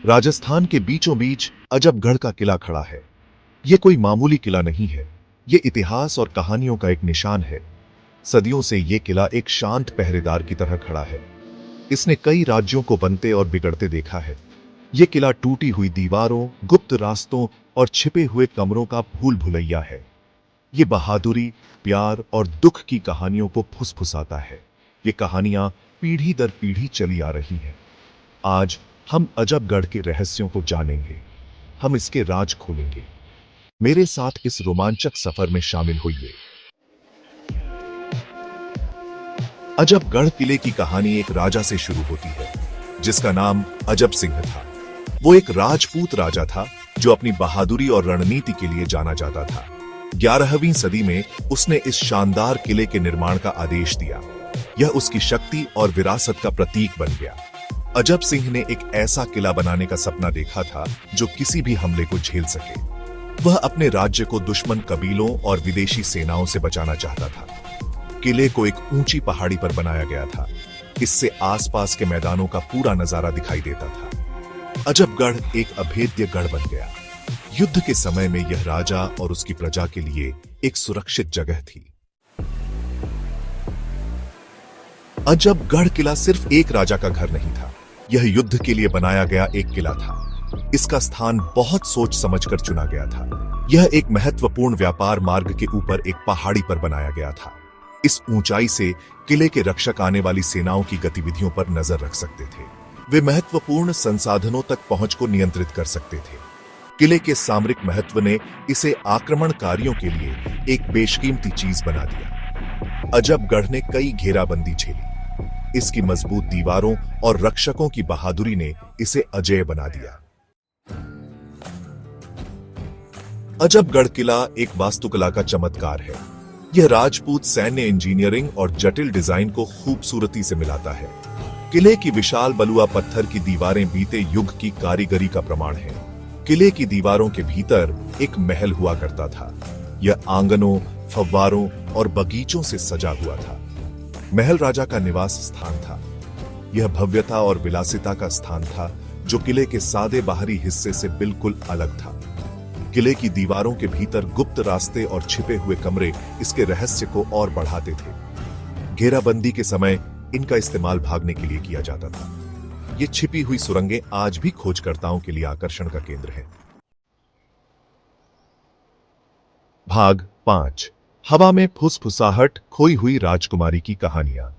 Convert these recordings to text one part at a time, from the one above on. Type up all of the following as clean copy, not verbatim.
राजस्थान के बीचों बीच अजबगढ़ का किला खड़ा है। यह कोई मामूली किला नहीं है। यह इतिहास और कहानियों का एक निशान है। सदियों से यह किला एक शांत पहरेदार की तरह खड़ा है। इसने कई राज्यों को बनते और बिगड़ते देखा है। यह किला टूटी हुई दीवारों, गुप्त रास्तों और छिपे हुए कमरों का भूल भुलैया है। ये बहादुरी, प्यार और दुख की कहानियों को फुसफुसाता है। ये कहानियां पीढ़ी दर पीढ़ी चली आ रही हैं। आज हम अजबगढ़ के रहस्यों को जानेंगे। हम इसके राज खोलेंगे। मेरे साथ इस रोमांचक सफर में शामिल होइए। अजबगढ़ किले की कहानी एक राजा से शुरू होती है, जिसका नाम अजब सिंह था। वो एक राजपूत राजा था जो अपनी बहादुरी और रणनीति के लिए जाना जाता था। 11वीं सदी में उसने इस शानदार किले के निर्माण का आदेश दिया। यह उसकी शक्ति और विरासत का प्रतीक बन गया। अजब सिंह ने एक ऐसा किला बनाने का सपना देखा था जो किसी भी हमले को झेल सके। वह अपने राज्य को दुश्मन कबीलों और विदेशी सेनाओं से बचाना चाहता था। किले को एक ऊंची पहाड़ी पर बनाया गया था। इससे आसपास के मैदानों का पूरा नजारा दिखाई देता था। अजबगढ़ एक अभेद्य गढ़ बन गया। युद्ध के समय में यह राजा और उसकी प्रजा के लिए एक सुरक्षित जगह थी। अजबगढ़ किला सिर्फ एक राजा का घर नहीं था। यह युद्ध के लिए बनाया गया एक किला था। इसका स्थान बहुत सोच समझकर चुना गया था। यह एक महत्वपूर्ण व्यापार मार्ग के ऊपर एक पहाड़ी पर बनाया गया था। इस ऊंचाई से किले के रक्षक आने वाली सेनाओं की गतिविधियों पर नजर रख सकते थे। वे महत्वपूर्ण संसाधनों तक पहुंच को नियंत्रित कर सकते थे। किले के सामरिक महत्व ने इसे आक्रमणकारियों के लिए एक बेशकीमती चीज बना दिया। अजबगढ़ ने कई घेराबंदी झेली। इसकी मजबूत दीवारों और रक्षकों की बहादुरी ने इसे अजेय बना दिया। अजबगढ़ किला एक वास्तुकला का चमत्कार है। यह राजपूत सैन्य इंजीनियरिंग और जटिल डिजाइन को खूबसूरती से मिलाता है। किले की विशाल बलुआ पत्थर की दीवारें बीते युग की कारीगरी का प्रमाण है। किले की दीवारों के भीतर एक महल हुआ करता था। यह आंगनों, फव्वारों और बगीचों से सजा हुआ था। महल राजा का निवास स्थान था। यह भव्यता और विलासिता का स्थान था जो किले के सादे बाहरी हिस्से से बिल्कुल अलग था। किले की दीवारों के भीतर गुप्त रास्ते और छिपे हुए कमरे इसके रहस्य को और बढ़ाते थे। घेराबंदी के समय इनका इस्तेमाल भागने के लिए किया जाता था। ये छिपी हुई सुरंगें आज भी खोजकर्ताओं के लिए आकर्षण का केंद्र है। भाग 5। हवा में फुसफुसाहट, खोई हुई राजकुमारी की कहानियां।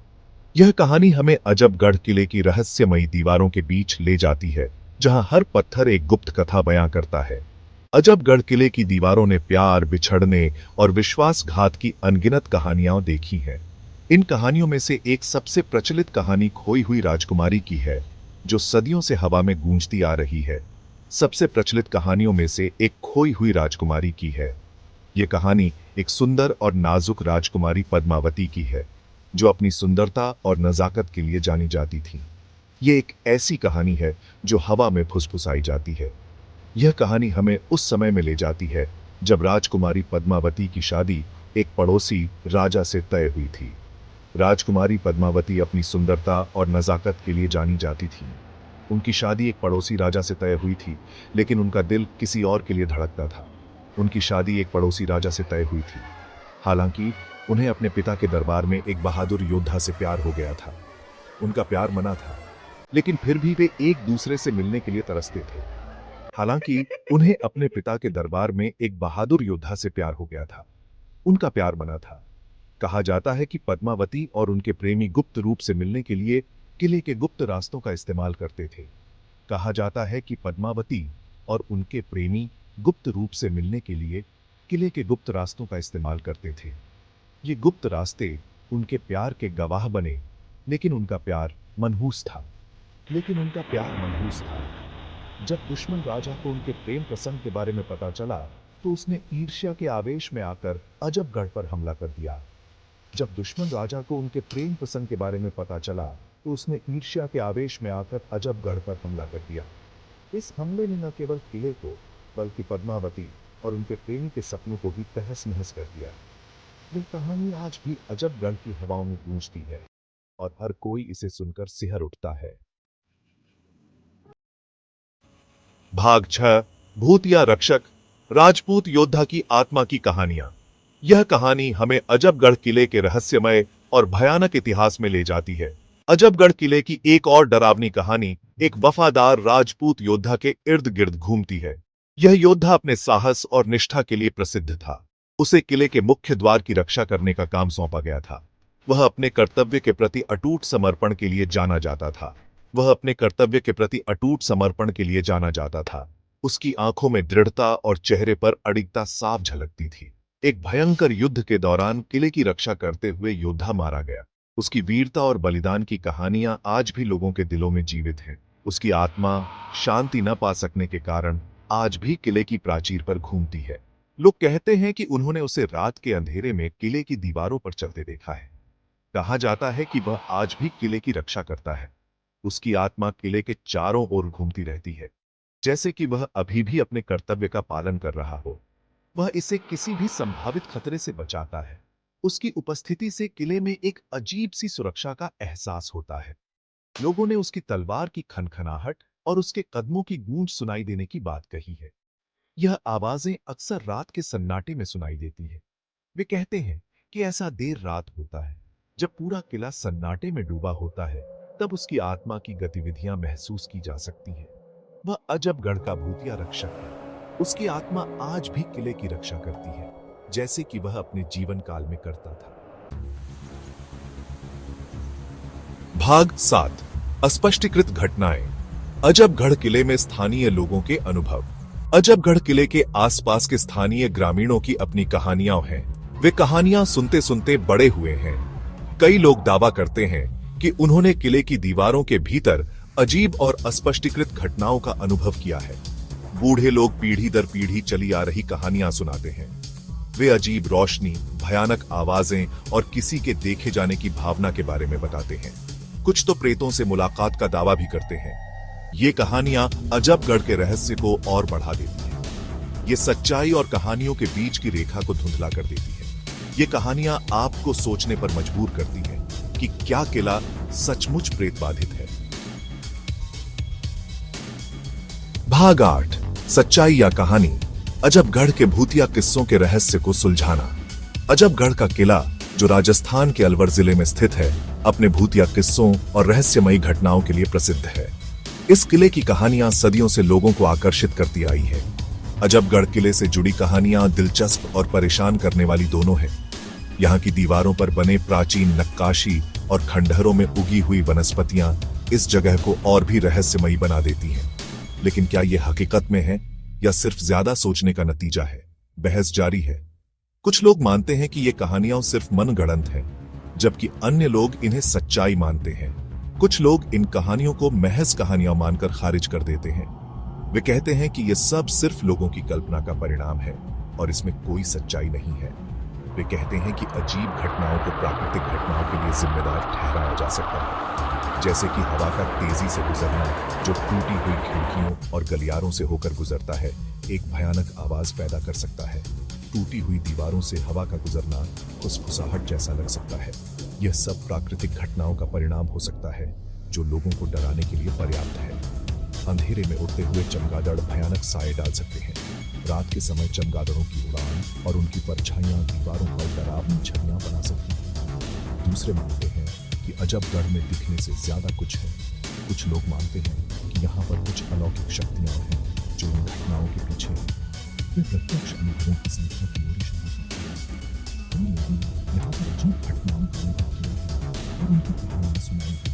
यह कहानी हमें अजबगढ़ किले की रहस्यमयी दीवारों के बीच ले जाती है, जहां हर पत्थर एक गुप्त कथा बयां करता है। अजबगढ़ किले की दीवारों ने प्यार, बिछड़ने और विश्वासघात की अनगिनत कहानियां देखी हैं। इन कहानियों में से एक सबसे प्रचलित कहानी खोई हुई राजकुमारी की है, जो सदियों से हवा में गूंजती आ रही है। सबसे प्रचलित कहानियों में से एक खोई हुई राजकुमारी की है। यह कहानी एक सुंदर और नाजुक राजकुमारी पद्मावती की है, जो अपनी सुंदरता और नजाकत के लिए जानी जाती थी। ये एक ऐसी कहानी है जो हवा में फुसफुसाई जाती है। यह कहानी हमें उस समय में ले जाती है जब राजकुमारी पद्मावती की शादी एक पड़ोसी राजा से तय हुई थी। राजकुमारी पद्मावती अपनी सुंदरता और नजाकत के लिए जानी जाती थी। उनकी शादी एक पड़ोसी राजा से तय हुई थी, लेकिन उनका दिल किसी और के लिए धड़कता था। उनकी शादी एक पड़ोसी राजा से तय हुई थी। हालांकि उन्हें अपने पिता के दरबार में एक बहादुर योद्धा से प्यार हो गया था। उनका प्यार मना था, लेकिन फिर भी वे एक दूसरे से मिलने के लिए तरसते थे। हालांकि उन्हें अपने पिता के दरबार में एक बहादुर योद्धा से प्यार हो गया था। उनका प्यार मना था। कहा जाता है कि पद्मावती और उनके प्रेमी गुप्त रूप से मिलने के लिए किले के गुप्त रास्तों का इस्तेमाल करते थे। कहा जाता है कि पद्मावती और उनके प्रेमी गुप्त रूप से मिलने के लिए किले के गुप्त रास्तों का इस्तेमाल करते थे। ये गुप्त रास्ते उनके प्यार के गवाह बने, लेकिन उनका प्यार मनहूस था। लेकिन उनका प्यार मनहूस था। जब दुश्मन राजा को उनके प्रेम प्रसंग के बारे में पता चला, तो उसने ईर्ष्या के आवेश में आकर अजबगढ़ पर हमला कर दिया। जब दुश्मन राजा को उनके प्रेम प्रसंग के बारे में पता चला, तो उसने ईर्ष्या के आवेश में आकर अजबगढ़ पर हमला कर दिया। इस हमले ने न केवल किले को, बल्कि पद्मावती और उनके प्रेमी के सपनों को भी तहस नहस कर दिया। ये कहानी आज भी अजबगढ़ की हवाओं में गूंजती है और हर कोई इसे सुनकर सिहर उठता है। भाग 6 भूतिया रक्षक राजपूत योद्धा की आत्मा की कहानियां। यह कहानी हमें अजबगढ़ किले के रहस्यमय और भयानक इतिहास में ले जाती है। अजबगढ़ किले की एक और डरावनी कहानी एक वफादार राजपूत योद्धा के इर्द गिर्द घूमती है। यह योद्धा अपने साहस और निष्ठा के लिए प्रसिद्ध था। उसे किले के मुख्य द्वार की रक्षा करने का काम सौंपा गया था। वह अपने कर्तव्य के प्रति अटूट समर्पण के लिए जाना जाता था। उसकी आंखों में दृढ़ता और चेहरे पर अडिगता साफ झलकती थी। एक भयंकर युद्ध के दौरान किले की रक्षा करते हुए योद्धा मारा गया। उसकी वीरता और बलिदान की कहानियां आज भी लोगों के दिलों में जीवित हैं। उसकी आत्मा शांति न पा सकने के कारण आज भी किले की प्राचीर पर घूमती है। लोग कहते हैं कि उन्होंने उसे रात के अंधेरे में किले की दीवारों पर चलते देखा है। कहा जाता है कि वह आज भी किले की रक्षा करता है। उसकी आत्मा किले के चारों ओर घूमती रहती है, जैसे कि वह अभी भी अपने कर्तव्य का पालन कर रहा हो। वह इसे किसी भी संभावित खतरे से बचाता है। उसकी उपस्थिति से किले में एक अजीब सी सुरक्षा का एहसास होता है। लोगों ने उसकी तलवार की खनखनाहट और उसके कदमों की गूंज सुनाई देने की बात कही है। यह आवाजें अक्सर रात के सन्नाटे में सुनाई देती है। वे कहते हैं कि ऐसा देर रात होता है, जब पूरा किला सन्नाटे में डूबा होता है, तब उसकी आत्मा की गतिविधियां महसूस की जा सकती हैं। वह अजबगढ़ का भूतिया रक्षक है। उसकी आत्मा आज भी किले की रक्षा करती है, जैसे कि वह अपने जीवन काल में करता था। भाग 7 अस्पष्टीकृत घटनाएं। अजबगढ़ किले में स्थानीय लोगों के अनुभव। अजबगढ़ किले के आसपास के स्थानीय ग्रामीणों की अपनी कहानियां हैं। वे कहानियां सुनते सुनते बड़े हुए हैं। कई लोग दावा करते हैं कि उन्होंने किले की दीवारों के भीतर अजीब और अस्पष्टीकृत घटनाओं का अनुभव किया है। बूढ़े लोग पीढ़ी दर पीढ़ी चली आ रही कहानियां सुनाते हैं। वे अजीब रोशनी, भयानक आवाजें और किसी के देखे जाने की भावना के बारे में बताते हैं। कुछ तो प्रेतों से मुलाकात का दावा भी करते हैं। ये कहानियां अजबगढ़ के रहस्य को और बढ़ा देती हैं। ये सच्चाई और कहानियों के बीच की रेखा को धुंधला कर देती है। ये कहानियां आपको सोचने पर मजबूर करती हैं कि क्या किला सचमुच प्रेत बाधित है। भाग 8 सच्चाई या कहानी। अजबगढ़ के भूतिया किस्सों के रहस्य को सुलझाना। अजबगढ़ का किला, जो राजस्थान के अलवर जिले में स्थित है, अपने भूतिया किस्सों और रहस्यमयी घटनाओं के लिए प्रसिद्ध है। इस किले की कहानियां सदियों से लोगों को आकर्षित करती आई है। अजबगढ़ किले से जुड़ी कहानियां दिलचस्प और परेशान करने वाली दोनों हैं। यहाँ की दीवारों पर बने प्राचीन नक्काशी और खंडहरों में उगी हुई वनस्पतियां इस जगह को और भी रहस्यमयी बना देती हैं। लेकिन क्या यह हकीकत में है या सिर्फ ज्यादा सोचने का नतीजा है? बहस जारी है। कुछ लोग मानते हैं कि ये कहानियां सिर्फ मनगढ़ंत हैं, जबकि अन्य लोग इन्हें सच्चाई मानते हैं। कुछ लोग इन कहानियों को महज कहानियां मानकर खारिज कर देते हैं। वे कहते हैं कि यह सब सिर्फ लोगों की कल्पना का परिणाम है और इसमें कोई सच्चाई नहीं है। वे कहते हैं कि अजीब घटनाओं को प्राकृतिक घटनाओं के लिए जिम्मेदार ठहराया जा सकता है, जैसे कि हवा का तेजी से गुजरना, जो टूटी हुई खिड़कियों और गलियारों से होकर गुजरता है, एक भयानक आवाज पैदा कर सकता है। टूटी हुई दीवारों से हवा का गुजरना फुसफुसाहट जैसा लग सकता है। यह सब प्राकृतिक घटनाओं का परिणाम हो सकता है, जो लोगों को डराने के लिए पर्याप्त है। अंधेरे में उड़ते हुए चमगादड़ भयानक साए डाल सकते हैं। रात के समय चमगादड़ों की उड़ान और उनकी परछाइयां दीवारों पर डरावनी छवियां बना सकती हैं। दूसरे मानते हैं कि अजबगढ़ में दिखने से ज्यादा कुछ है। कुछ लोग मानते हैं कि यहाँ पर कुछ अलौकिक शक्तियां हैं जो इन घटनाओं के पीछे हैं। वे प्रत्यक्ष अनुभवों की संख्या की ओर इशारा करते हैं। कई लोगों ने यहाँ पर अजीब घटनाओं का अनुभव किया है और उनकी कहानियां सुनाई हैं।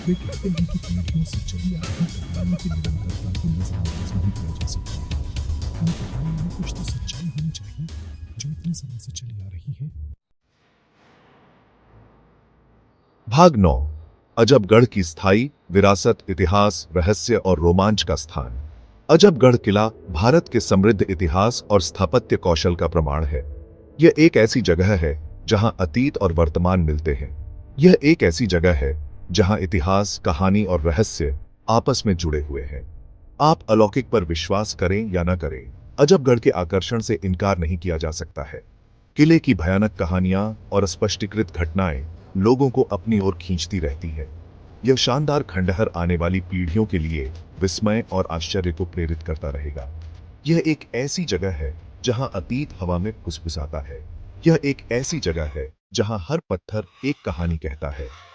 वे कहते हैं कि पीढ़ियों से चली आ रही कहानियों की निरंतरता को नजरअंदाज नहीं किया जा सकता। इन कहानियों में कुछ तो सच्चाई होनी चाहिए, जो इतने समय से चली आ रही है। भाग 9 अजबगढ़ की स्थायी विरासत, इतिहास, रहस्य और रोमांच का स्थान। अजबगढ़ किला भारत के समृद्ध इतिहास और स्थापत्य कौशल का प्रमाण है। यह एक ऐसी जगह है जहां अतीत और वर्तमान मिलते हैं। यह एक ऐसी जगह है जहां इतिहास, कहानी और रहस्य आपस में जुड़े हुए हैं। आप अलौकिक पर विश्वास करें या न करें, अजबगढ़ के आकर्षण से इनकार नहीं किया जा सकता है। किले की भयानक कहानियां और अस्पष्टीकृत घटनाएं लोगों को अपनी ओर खींचती रहती है। यह शानदार खंडहर आने वाली पीढ़ियों के लिए विस्मय और आश्चर्य को प्रेरित करता रहेगा। यह एक ऐसी जगह है जहां अतीत हवा में फुसफुसाता है। यह एक ऐसी जगह है जहां हर पत्थर एक कहानी कहता है।